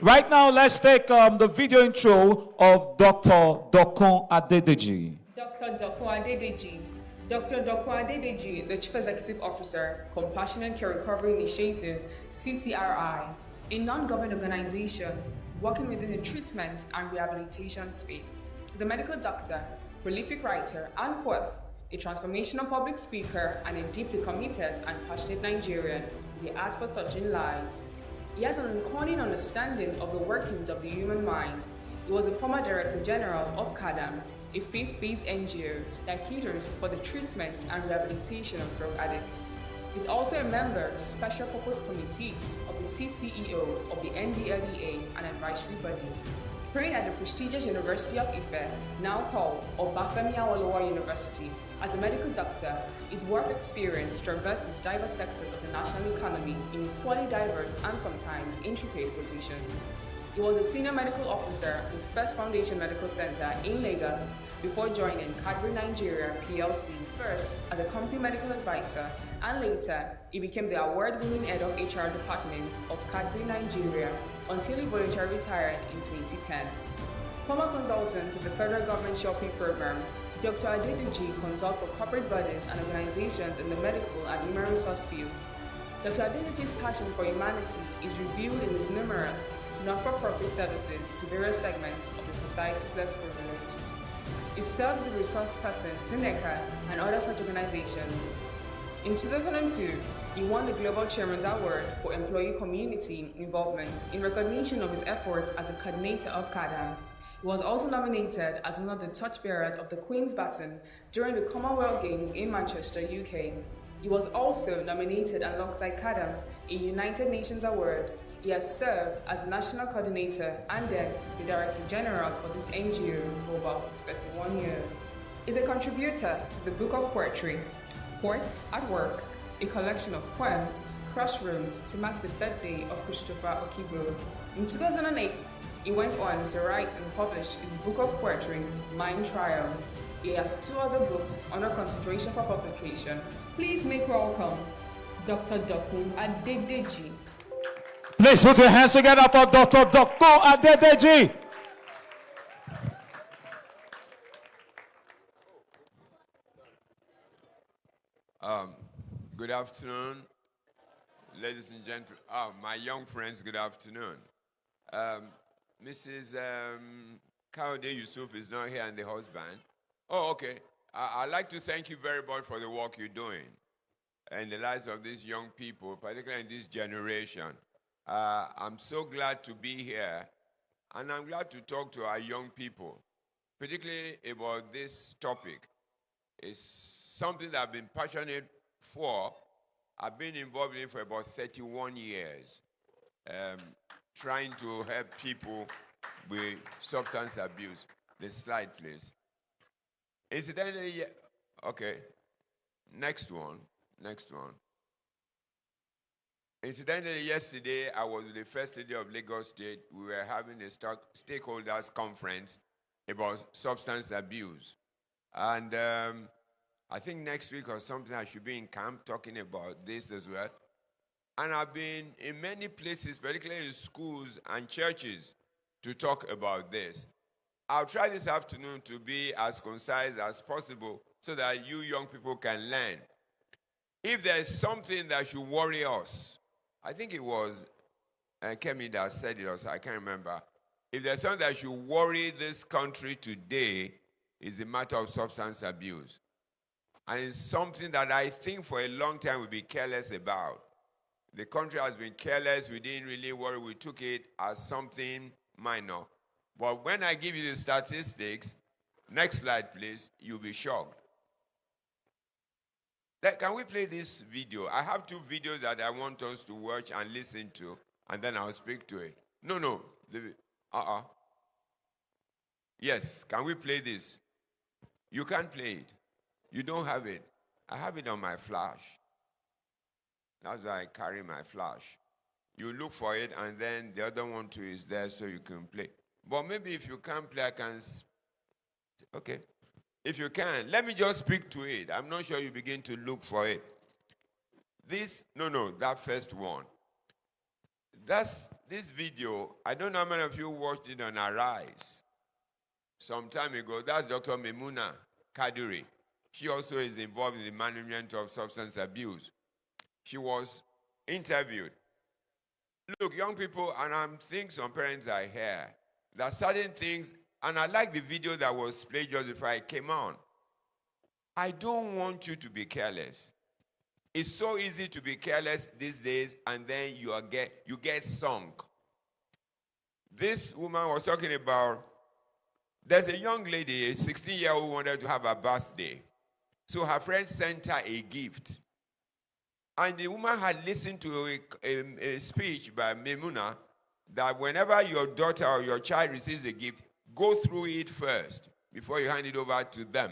Right now, let's take the video intro of Dr. Dokun Adedeji. Dr. Dokun Adedeji. Dr. Dokun Adedeji, the Chief Executive Officer, Compassionate Care Recovery Initiative, CCRI, a non-government organization working within the treatment and rehabilitation space. He's a medical doctor, prolific writer and poet, a transformational public speaker, and a deeply committed and passionate Nigerian in the art for touching lives. He has an uncommon understanding of the workings of the human mind. He was a former Director General of CADAM, a faith-based NGO that caters for the treatment and rehabilitation of drug addicts. He's also a member of the Special Purpose Committee of the CCEO of the NDLEA, an advisory body. Trained at the prestigious University of Ife, now called Obafemi Awolowo University, as a medical doctor, his work experience traverses diverse sectors of the national economy in equally diverse and sometimes intricate positions. He was a senior medical officer with First Foundation Medical Center in Lagos before joining Cadbury Nigeria PLC, first as a company medical advisor, and later he became the award-winning head of HR department of Cadbury Nigeria until he voluntarily retired in 2010. Former consultant to the federal government shopping program, Dr. Adedeji consults for corporate bodies and organizations in the medical and human resource fields. Dr. Adedeji's passion for humanity is revealed in his numerous not-for-profit services to various segments of the society's less privileged. He serves as a resource person to NECA and other such organizations. In 2002, he won the Global Chairman's Award for Employee Community Involvement in recognition of his efforts as a coordinator of CADAM. He was also nominated as one of the torchbearers of the Queen's Baton during the Commonwealth Games in Manchester, UK. He was also nominated alongside CADAM a United Nations Award. He had served as a national coordinator and then the Director General for this NGO for about 31 years. He's a contributor to the Book of Poetry, Poets at Work, a collection of poems, crossrooms to mark the birthday of Christopher Okigbo. In 2008, he went on to write and publish his book of poetry, Mind Trials. He has two other books under consideration for publication. Please make welcome Dr. Dokun Adedeji. Please put your hands together for Dr. Dokun Adedeji. Good afternoon, ladies and gentlemen. My young friends, good afternoon. Mrs. Kaude Yusuf is not here and the husband. Oh, okay. I'd like to thank you very much for the work you're doing in the lives of these young people, particularly in this generation. I'm so glad to be here, and I'm glad to talk to our young people, particularly about this topic. It's something that I've been passionate for. I've been involved in it for about 31 years, trying to help people with substance abuse. The slide, please. Incidentally, okay, next one. Incidentally, yesterday, I was with the First Lady of Lagos State. We were having a stakeholders conference about substance abuse. And I think next week or something, I should be in camp talking about this as well. And I've been in many places, particularly in schools and churches, to talk about this. I'll try this afternoon to be as concise as possible so that you young people can learn. If there's something that should worry us, I think it was Kemi that said it also, I can't remember. If there's something that should worry this country today, is the matter of substance abuse. And it's something that I think for a long time we'll be careless about. The country has been careless. We didn't really worry. We took it as something minor. But when I give you the statistics, next slide, please, you'll be shocked. Can we play this video? I have two videos that I want us to watch and listen to, and then I'll speak to it. No. Yes, can we play this? You can't play it. You don't have it. I have it on my flash. That's why I carry my flash. You look for it, and then the other one too is there so you can play. But maybe if you can't play, I can... Okay. If you can, let me just speak to it. I'm not sure you begin to look for it. That first one. This video. I don't know how many of you watched it on Arise some time ago. That's Dr. Memuna Kaduri. She also is involved in the management of substance abuse. She was interviewed. Look, young people, and I think some parents are here. There are certain things, and I like the video that was played just before I came on. I don't want you to be careless. It's so easy to be careless these days, and then you get sunk. This woman was talking about, there's a young lady, a 16-year-old, who wanted to have a birthday. So her friend sent her a gift. And the woman had listened to a speech by Memuna that whenever your daughter or your child receives a gift, go through it first before you hand it over to them.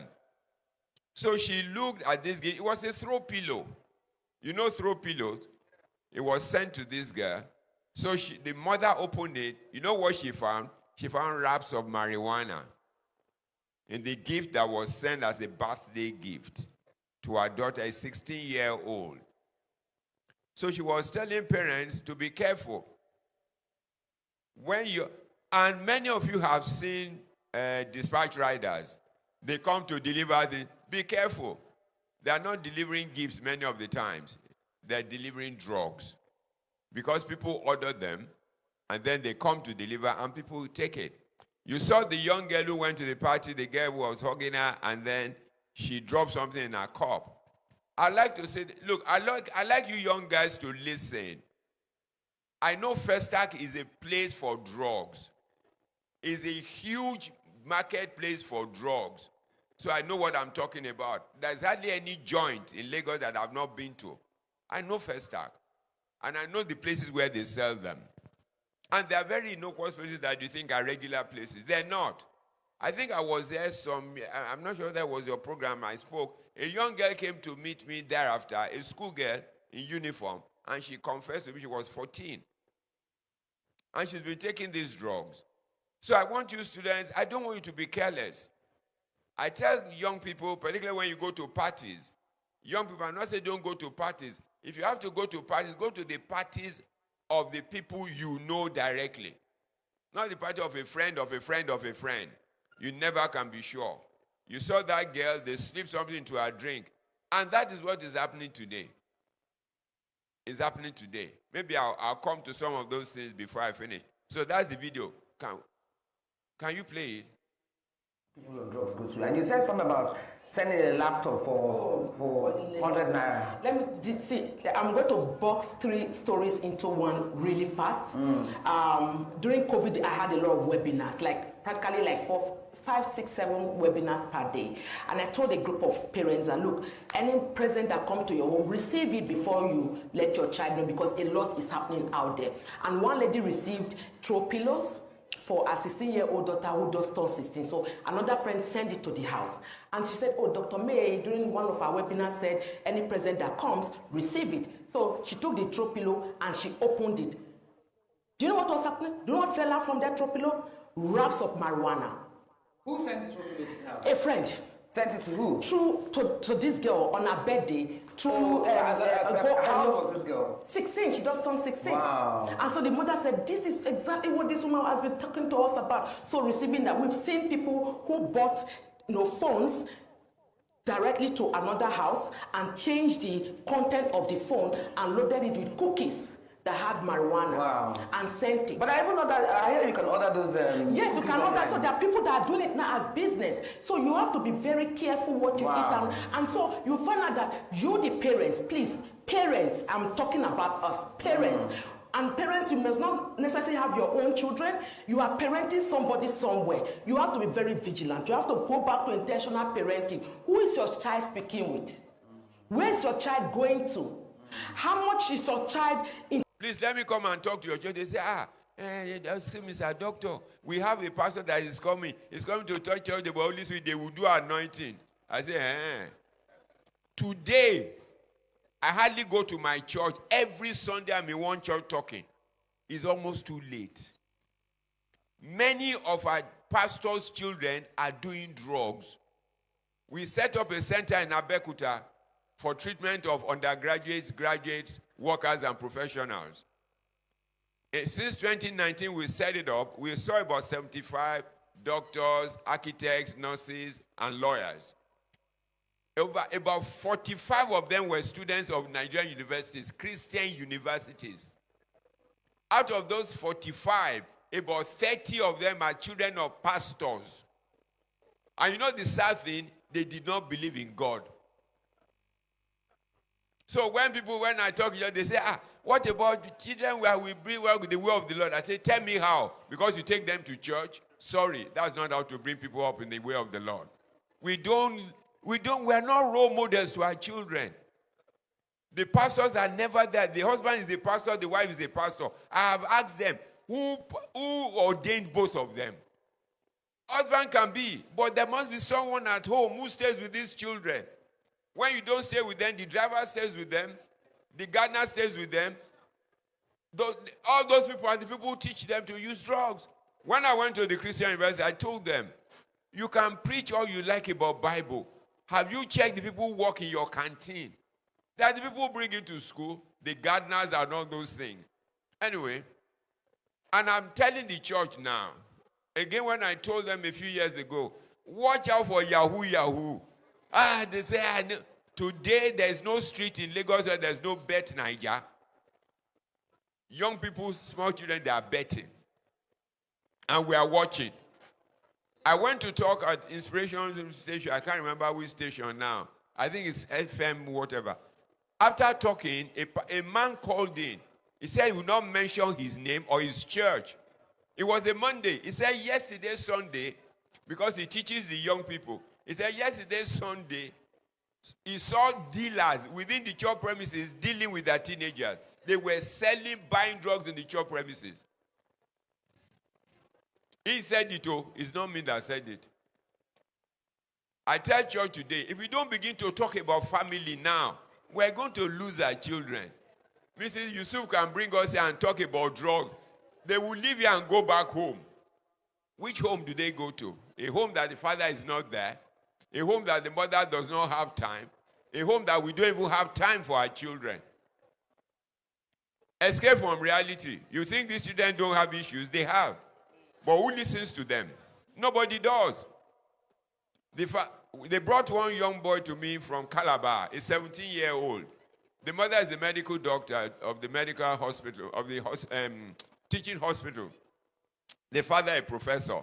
So she looked at this gift. It was a throw pillow. You know throw pillows? It was sent to this girl. So the mother opened it. You know what she found? She found wraps of marijuana in the gift that was sent as a birthday gift to her daughter, a 16-year-old. So she was telling parents to be careful. And many of you have seen dispatch riders. They come to deliver things. Be careful. They are not delivering gifts many of the times. They're delivering drugs. Because people order them, and then they come to deliver, and people take it. You saw the young girl who went to the party, the girl was hugging her, and then she dropped something in her cup. I like to say, look, I like you young guys to listen. I know Festac is a place for drugs. It's a huge marketplace for drugs. So I know what I'm talking about. There's hardly any joint in Lagos that I've not been to. I know Festac. And I know the places where they sell them. And there are very innocuous places that you think are regular places. They're not. I think I was there I'm not sure that was your program I spoke. A young girl came to meet me thereafter, a schoolgirl in uniform, and she confessed to me she was 14. And she's been taking these drugs. So I want you students, I don't want you to be careless. I tell young people, particularly when you go to parties, young people, I'm not saying don't go to parties. If you have to go to parties, go to the parties of the people you know directly. Not the party of a friend of a friend of a friend. You never can be sure. You saw that girl, they slipped something into her drink. And that is what is happening today. It's happening today. Maybe I'll come to some of those things before I finish. So that's the video. Can you play it? People on drugs go through. And you said something about sending a laptop for 100 naira. Let me see. I'm going to box 3 stories into one really fast. During COVID, I had a lot of webinars, like practically like 4, 5, 6, 7 webinars per day. And I told a group of parents that, look, any present that comes to your home, receive it before you let your child know, because a lot is happening out there. And one lady received throw pillows for a 16-year-old daughter who just turned 16. So another friend sent it to the house. And she said, oh, Dr. May, during one of our webinars said, any present that comes, receive it. So she took the throw pillow and she opened it. Do you know what was happening? Do you know what fell out from that throw pillow? Wraps of marijuana. Who sent the throw pillow to the house? A friend. Sent it to who? To this girl on her birthday. How old was this girl? 16. She just turned 16. Wow. And so the mother said, this is exactly what this woman has been talking to us about. So receiving that, we've seen people who bought phones directly to another house and changed the content of the phone and loaded it with cookies that had marijuana. Wow. And sent it. But I even know that I hear you can order those. Yes, you can order. So there are people that are doing it now as business. So you have to be very careful what you eat. And so you find out that you, the parents, please, parents, I'm talking about us, parents. And parents, you must not necessarily have your own children. You are parenting somebody somewhere. You have to be very vigilant. You have to go back to intentional parenting. Who is your child speaking with? Where is your child going to? How much is your child in? Please let me come and talk to your church. They say, Mr. Doctor, we have a pastor that is coming. He's coming to touch church the Holy Spirit. They will do anointing. I say, Today, I hardly go to my church. Every Sunday, I'm in one church talking. It's almost too late. Many of our pastors' children are doing drugs. We set up a center in Abeokuta for treatment of undergraduates, graduates, workers, and professionals. Since 2019, we set it up. We saw about 75 doctors, architects, nurses, and lawyers. About 45 of them were students of Nigerian universities, Christian universities. Out of those 45, about 30 of them are children of pastors. And you know the sad thing? They did not believe in God. So when I talk to them, they say, what about the children where we bring well with the way of the Lord? I say, tell me how. Because you take them to church? Sorry, that's not how to bring people up in the way of the Lord. We are not role models to our children. The pastors are never there. The husband is a pastor, the wife is a pastor. I have asked them, who ordained both of them? Husband can be, but there must be someone at home who stays with these children. When you don't stay with them, the driver stays with them, the gardener stays with them. All those people are the people who teach them to use drugs. When I went to the Christian university, I told them, you can preach all you like about Bible. Have you checked the people who work in your canteen? They are the people who bring you to school, the gardeners and all those things. Anyway, and I'm telling the church now, again when I told them a few years ago, watch out for Yahoo. They say, today there's no street in Lagos where there's no bet Niger. Young people, small children, they are betting. And we are watching. I went to talk at Inspiration Station. I can't remember which station now. I think it's FM, whatever. After talking, a man called in. He said he would not mention his name or his church. It was a Monday. He said yesterday, Sunday, because he teaches the young people. He said yesterday, Sunday, he saw dealers within the church premises dealing with their teenagers. They were buying drugs in the church premises. He said it, it's not me that said it. I tell church today, if we don't begin to talk about family now, we're going to lose our children. Mrs. Yusuf can bring us here and talk about drugs. They will leave here and go back home. Which home do they go to? A home that the father is not there. A home that the mother does not have time. A home that we don't even have time for our children. Escape from reality. You think these children don't have issues? They have. But who listens to them? Nobody does. They brought one young boy to me from Calabar, a 17-year-old. The mother is a medical doctor of the medical hospital, of the teaching hospital. The father a professor.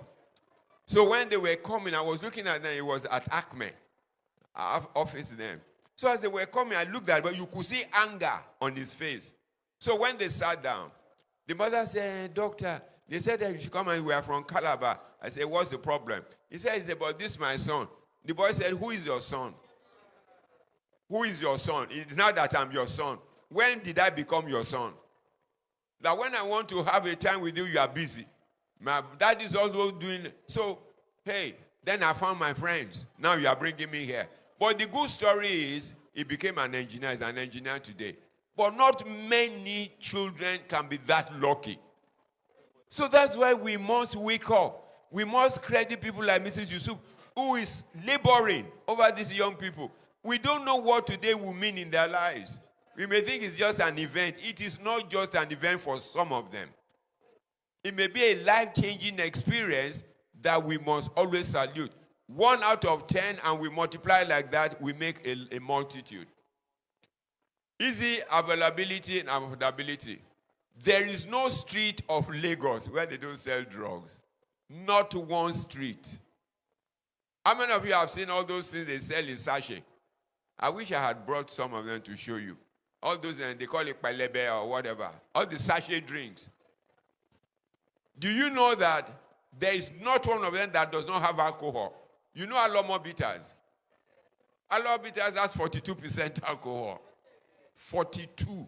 So when they were coming, I was looking at them, it was at Acme, office name. So as they were coming, I looked at him, but you could see anger on his face. So when they sat down, the mother said, doctor, they said that you should come and we are from Calabar. I said, what's the problem? He said, it's about this, my son. The boy said, who is your son? Who is your son? It's not that I'm your son. When did I become your son? That when I want to have a time with you, you are busy. My dad is also doing, so, hey, then I found my friends. Now you are bringing me here. But the good story is, he became an engineer. He's an engineer today. But not many children can be that lucky. So that's why we must wake up. We must credit people like Mrs. Yusuf, who is laboring over these young people. We don't know what today will mean in their lives. We may think it's just an event. It is not just an event for some of them. It may be a life-changing experience that we must always salute. 1 out of 10, and we multiply like that, we make a multitude. Easy availability and affordability. There is no street of Lagos where they don't sell drugs. Not one street. How many of you have seen all those things they sell in sachet? I wish I had brought some of them to show you. All those, they call it palebe or whatever. All the sachet drinks. Do you know that there is not one of them that does not have alcohol? You know Alomo bitters. Alomo bitters has 42% alcohol. 42.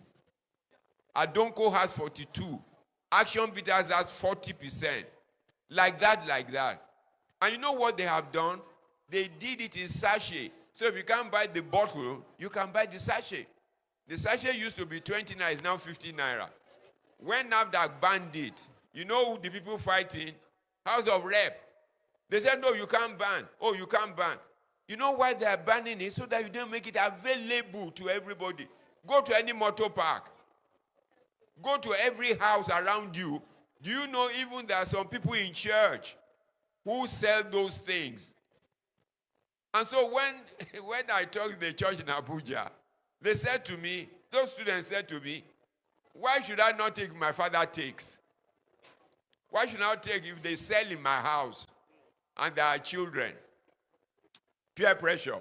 Adonko has 42. Action bitters has 40%. Like that. And you know what they have done? They did it in sachet. So if you can't buy the bottle, you can buy the sachet. The sachet used to be 20 naira, it's now 50 naira. When NAFDAC banned it, you know the people fighting? House of Rep. They said, no, you can't ban. Oh, you can't ban. You know why they are banning it? So that you don't make it available to everybody. Go to any motor park. Go to every house around you. Do you know even there are some people in church who sell those things? And so when I talked to the church in Abuja, they said to me, those students said to me, why should I not take my father takes? Why should I not take if they sell in my house and there are children? Peer pressure.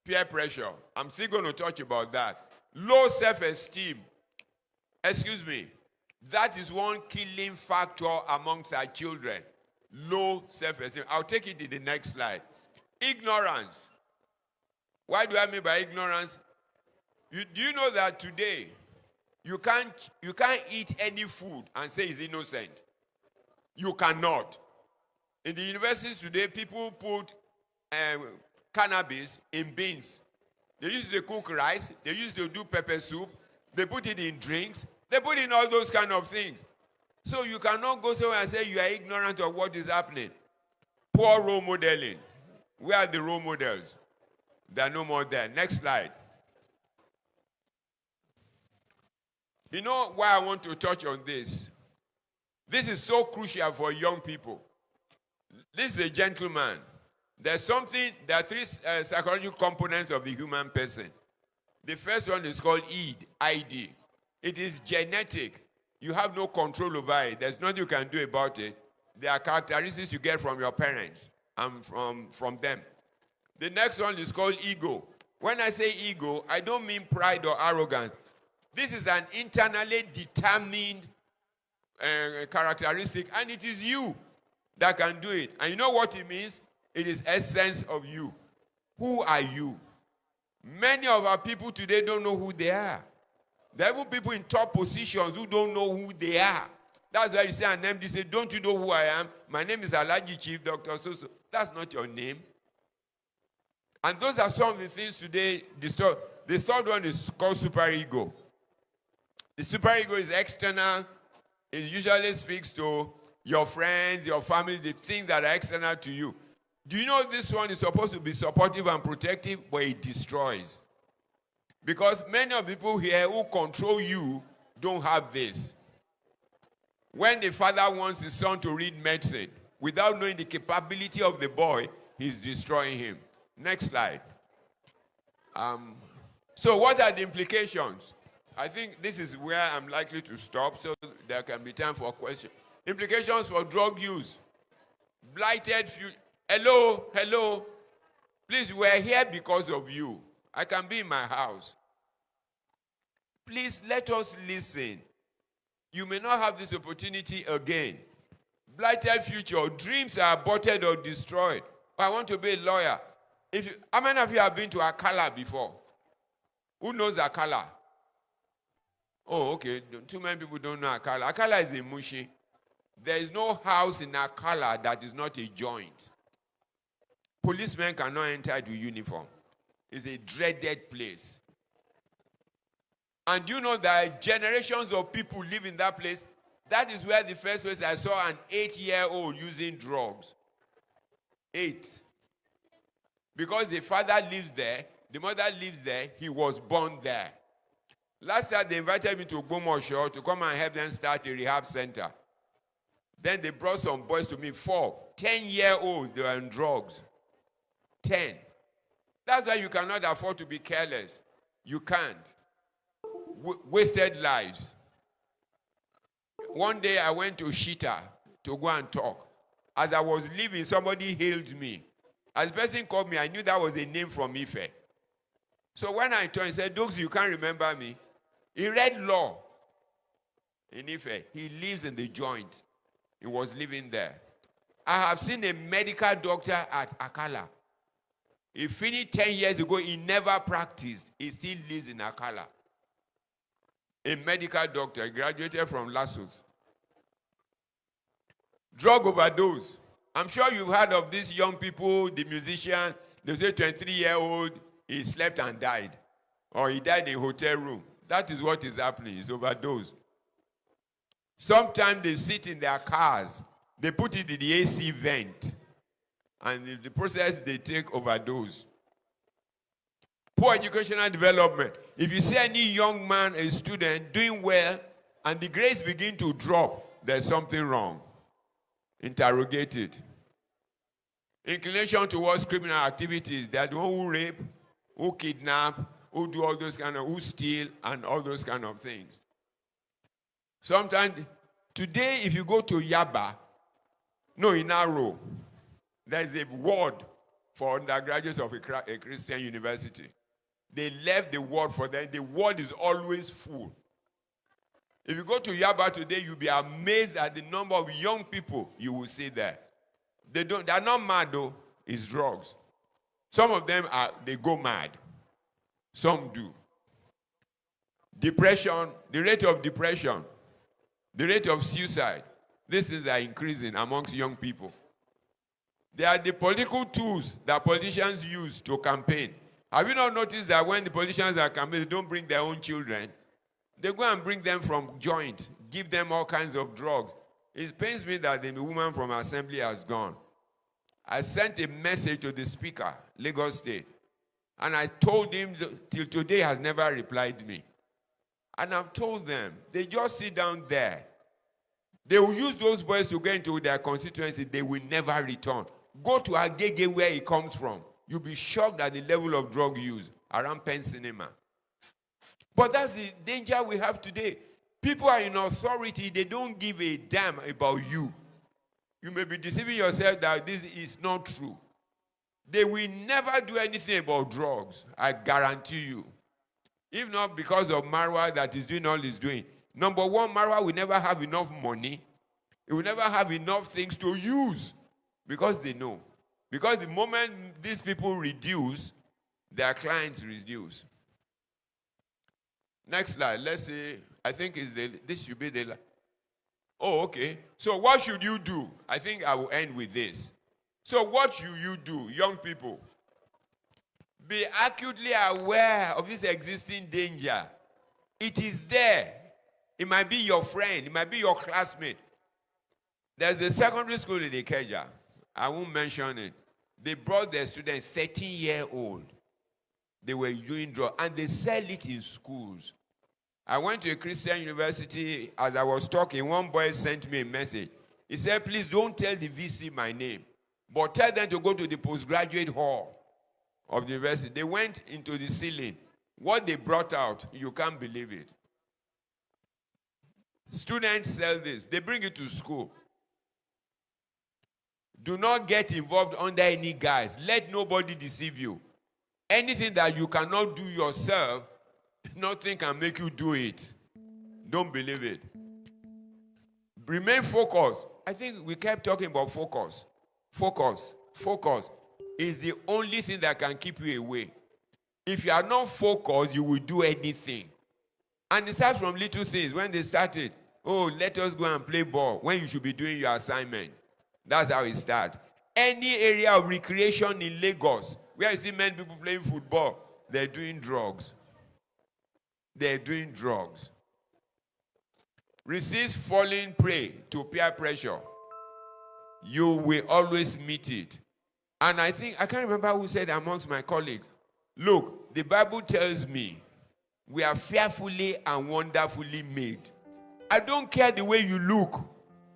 Peer pressure. I'm still going to touch about that. Low self-esteem. Excuse me. That is one killing factor amongst our children. Low self-esteem. I'll take it in the next slide. Ignorance. Why do I mean by ignorance? Do you know that today you can't eat any food and say it's innocent? You cannot. In the universities today, people put cannabis in beans. They used to cook rice. They used to do pepper soup. They put it in drinks. They put in all those kind of things. So you cannot go somewhere and say you are ignorant of what is happening. Poor role modeling. Where are the role models? They are no more there. Next slide. You know why I want to touch on this? This is so crucial for young people. This is a gentleman. There are three psychological components of the human person. The first one is called ID. It is genetic. You have no control over it. There's nothing you can do about it. There are characteristics you get from your parents and from them. The next one is called ego. When I say ego, I don't mean pride or arrogance. This is an internally determined characteristic, and it is you that can do it. And you know what it means? It is essence of you. Who are you? Many of our people today don't know who they are. There are even people in top positions who don't know who they are. That's why you say an MD say, don't you know who I am? My name is Alhaji Chief Dr. So-so. That's not your name. And those are some of the things today disturb. The third one is called superego. The superego is external. It usually speaks to your friends, your family, the things that are external to you. Do you know this one is supposed to be supportive and protective, but it destroys? Because many of the people here who control you don't have this. When the father wants his son to read medicine, without knowing the capability of the boy, he's destroying him. Next slide. So what are the implications? I think this is where I'm likely to stop so there can be time for questions. Implications for drug use. Blighted future. Hello. Please, we're here because of you. I can be in my house. Please let us listen. You may not have this opportunity again. Blighted future. Dreams are aborted or destroyed. I want to be a lawyer. How many of you have been to Akala before? Who knows Akala? Oh, okay. Too many people don't know Akala. Akala is a mushi. There is no house in Akala that is not a joint. Policemen cannot enter with uniform. It's a dreaded place. And you know that generations of people live in that place. That is where the first place I saw an 8-year-old using drugs. 8. Because the father lives there, the mother lives there, he was born there. Last year, they invited me to Gbomosho to come and help them start a rehab center. Then they brought some boys to me, 4, 10-year-olds, they were on drugs. 10. That's why you cannot afford to be careless. You can't. Wasted lives. One day I went to Shita to go and talk. As I was leaving, somebody hailed me. As the person called me, I knew that was a name from Ife. So when I turned, he said, Dokes, you can't remember me. He read law in Ife. He lives in the joint. He was living there. I have seen a medical doctor at Akala. He finished 10 years ago. He never practiced. He still lives in Akala. A medical doctor. He graduated from Lassos. Drug overdose. I'm sure you've heard of these young people, the musician. They say 23-year-old, he slept and died. Or he died in a hotel room. That is what is happening. It's overdose. Sometimes they sit in their cars. They put it in the AC vent. And in the process, they take overdose. Poor educational development. If you see any young man, a student, doing well, and the grades begin to drop, there's something wrong. Interrogate it. Inclination towards criminal activities, they are the one who rape, who kidnap, who do all those who steal, and all those kind of things. Sometimes, today, if you go to Yaba, in Aro, there's a ward for undergraduates of a Christian university. They left the ward for them. The ward is always full. If you go to Yaba today, you'll be amazed at the number of young people you will see there. They are not mad though, it's drugs. Some of them they go mad. Some do. Depression, the rate of depression, the rate of suicide, these things are increasing amongst young people. They are the political tools that politicians use to campaign. Have you not noticed that when the politicians are campaigning, they don't bring their own children? They go and bring them from joint, give them all kinds of drugs. It pains me that the woman from Assembly has gone. I sent a message to the Speaker, Lagos State, and I told him, till today has never replied me. And I've told them, they just sit down there. They will use those boys to get into their constituency. They will never return. Go to Agege where he comes from. You'll be shocked at the level of drug use around Penn Cinema. But that's the danger we have today. People are in authority. They don't give a damn about you. You may be deceiving yourself that this is not true. They will never do anything about drugs. I guarantee you. If not because of Marwa that is doing all it's doing. Number one, Marwa will never have enough money. It will never have enough things to use. Because they know. Because the moment these people reduce, their clients reduce. Next slide. Let's say, I think this should be the. Oh, okay. So what should you do? I think I will end with this. So what should you do, young people? Be acutely aware of this existing danger. It is there. It might be your friend. It might be your classmate. There's a secondary school in Ikeja. I won't mention it. They brought their students, 13-year-old. They were doing drugs, and they sell it in schools. I went to a Christian university. As I was talking, one boy sent me a message. He said, please don't tell the VC my name, but tell them to go to the postgraduate hall of the university. They went into the ceiling. What they brought out, you can't believe it. Students sell this. They bring it to school. Do not get involved under any guise. Let nobody deceive you. Anything that you cannot do yourself, nothing can make you do it. Don't believe it. Remain focused. I think we kept talking about focus. Focus. Focus is the only thing that can keep you away. If you are not focused, you will do anything. And it starts from little things. When they started, let us go and play ball, when you should be doing your assignment. That's how it starts. Any area of recreation in Lagos, where you see many people playing football, they're doing drugs. They're doing drugs. Resist falling prey to peer pressure. You will always meet it. And I can't remember who said amongst my colleagues, look, the Bible tells me we are fearfully and wonderfully made. I don't care the way you look.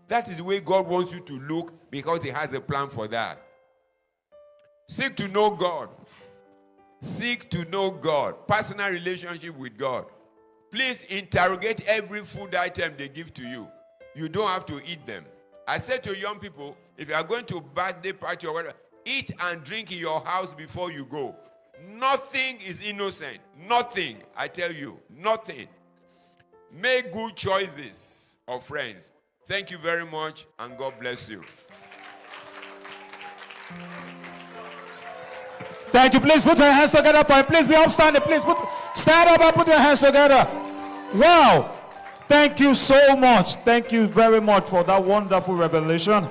That is the way God wants you to look because He has a plan for that. Seek to know God. Seek to know God. Personal relationship with God. Please interrogate every food item they give to you. You don't have to eat them. I said to young people, if you are going to a birthday party or whatever, eat and drink in your house before you go. Nothing is innocent. Nothing, I tell you. Nothing. Make good choices of friends. Thank you very much, and God bless you. Thank you. Please put your hands together for him. Please be upstanding. Please stand up and put your hands together. Wow. Thank you so much. Thank you very much for that wonderful revelation.